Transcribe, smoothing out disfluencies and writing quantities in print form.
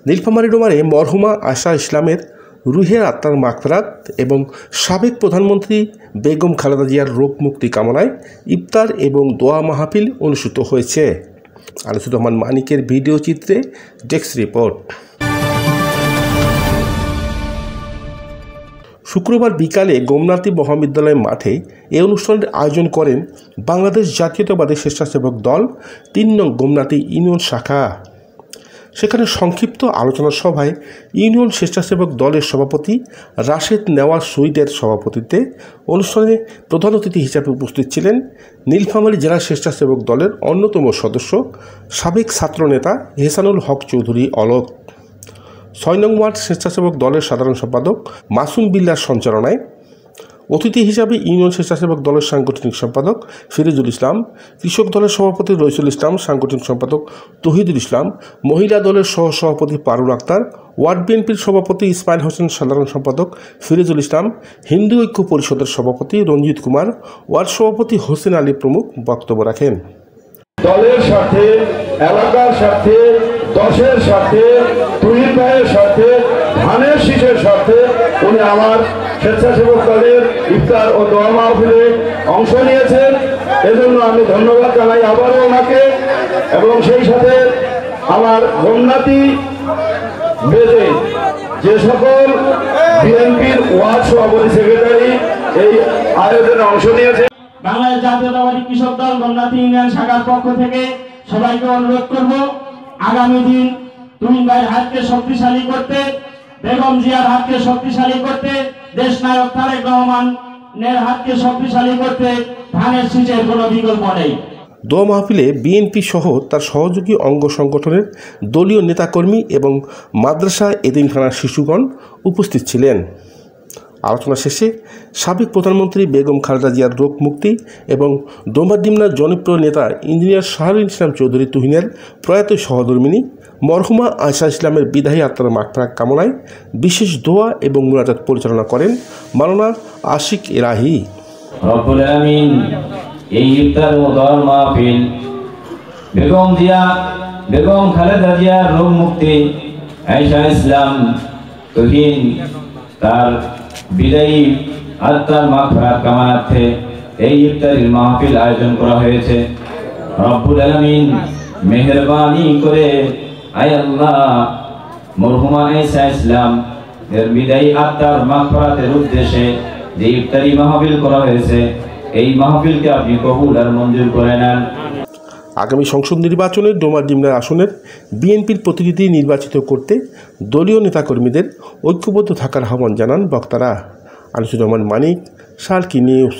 নীলফামারী ডোমারে মরহুমা আয়শা ইসলামের রুহের আত্মার মাগফিরাত এবং সাবেক প্রধানমন্ত্রী বেগম খালেদা জিয়ার রোগ মুক্তি কামনায় ইফতার এবং দোয়া মাহফিল অনুষ্ঠিত হয়েছে। আনিসুর রহমান মানিকের ভিডিও চিত্রে ডেস্ক রিপোর্ট। শুক্রবার বিকালে গোমনাতি মহাবিদ্যালয় মাঠে এই অনুষ্ঠানের আয়োজন করেন বাংলাদেশ জাতীয়তাবাদী স্বেচ্ছাসেবক দল ৩ নং গোমনাতি ইউনিয়ন শাখা। সেখানে সংক্ষিপ্ত আলোচনা সভায় ইউনিয়ন স্বেচ্ছাসেবক দলের সভাপতি রাশেদ নেওয়াজ শহীদের সভাপতিত্বে অনুষ্ঠানে প্রধান অতিথি হিসেবে উপস্থিত ছিলেন নীলফামারী জেলা স্বেচ্ছাসেবক দলের অন্যতম সদস্য সাবেক ছাত্রনেতা এহসানুল হক চৌধুরী অলোক। ৬ নং ওয়ার্ড স্বেচ্ছাসেবক দলের সাধারণ সম্পাদক মাসুম বিল্লার সঞ্চালনায় অতিথি হিসাবে ইউনিয়ন স্বেচ্ছাসেবক দলের সাংগঠনিক সম্পাদক ফিরোজুল ইসলাম, কৃষক দলের সভাপতি রইসুল ইসলাম, সাংগঠনিক সম্পাদক তহিদুল ইসলাম, মহিলা দলের সহসভাপতি পারুল আক্তার, ওয়ার্ড বিএনপির সভাপতি ইসমাইল হোসেন, সাধারণ সম্পাদক ফিরোজুল ইসলাম, হিন্দু ঐক্য পরিষদের সভাপতি রঞ্জিত কুমার, ওয়ার্ড সভাপতি হোসেন আলী প্রমুখ বক্তব্য রাখেন। দলের স্বার্থে, এলাকার স্বার্থে, দশের স্বার্থে, তুহিন ভাইয়ের স্বার্থে, ধানের শীষের স্বার্থে উনি আমার স্বেচ্ছাসেবক দলের ইফতার ও দোয়া মাহফিলে অংশ নিয়েছেন। এজন্য আমি ধন্যবাদ জানাই আবারও ওনাকে। এবং সেই সাথে আমার গোমনাতি বেজে যে সকল বিএনপির ওয়ার্ড সভাপতি সেক্রেটারি এই আয়োজনে অংশ নিয়েছে। বাংলাদেশ জাতীয়তাবাদী কৃষক দল গোমনাতি ইউনিয়ন শাখার পক্ষ থেকে সবাইকে অনুরোধ করব, আগামী দিন তুহিন ভাইয়ের হাতকে শক্তিশালী করতে, বেগম জিয়ার হাতকে শক্তিশালী করতে, দেশ নায়ক তারেক রহমানের হাতকে শক্তিশালী করতে ধানের শীষের কোনো বিকল্প নেই। দোয়া মাহফিলে বিএনপি সহ তার সহযোগী অঙ্গ সংগঠনের দলীয় নেতাকর্মী এবং মাদ্রাসা এতিমখানার শিশুগণ উপস্থিত ছিলেন। আলোচনা শেষে সাবেক প্রধানমন্ত্রী বেগম খালেদা জিয়ার রোগ মুক্তি এবং ডোমারডিমনার জনপ্রিয় নেতা ইঞ্জিনিয়ার শাহরুল ইসলাম চৌধুরী তুহিনের প্রয়াত সহধর্মিনী মরহুমা আয়শা ইসলামের বিদায়ী আত্মার মাগফিরাত কামনায় বিশেষ দোয়া এবং মুনাজাত পরিচালনা করেন মাওলানা আশিক এলাহি। রব্বুল আমিন এই ইফতার ও দোয়া মাহফিল বেগম খালেদা জিয়ার রোগ মুক্তি, আয়শা ইসলাম তুহিন তার বিদায়ী আত্মার মাগফিরাত কামনার্থে এই ইফতারির মাহফিল আয়োজন করা হয়েছে। রব্বুল আলামিন মেহেরবানি করে আয় আল্লাহ মরহুমা আয়শা ইসলাম এর বিদায়ী আত্মার মাগফিরাতের উদ্দেশ্যে যে ইফতারি মাহফিল করা হয়েছে এই মাহফিলকে আপনি কবুল আর মঞ্জুর করে নেন। আগামী সংসদ নির্বাচনে ডোমারডিমনার আসনের বিএনপির প্রতিনিধি নির্বাচিত করতে দলীয় নেতাকর্মীদের ঐক্যবদ্ধ থাকার আহ্বান জানান বক্তারা। আনিসুর রহমান মানিক, সার্কি নিউজ।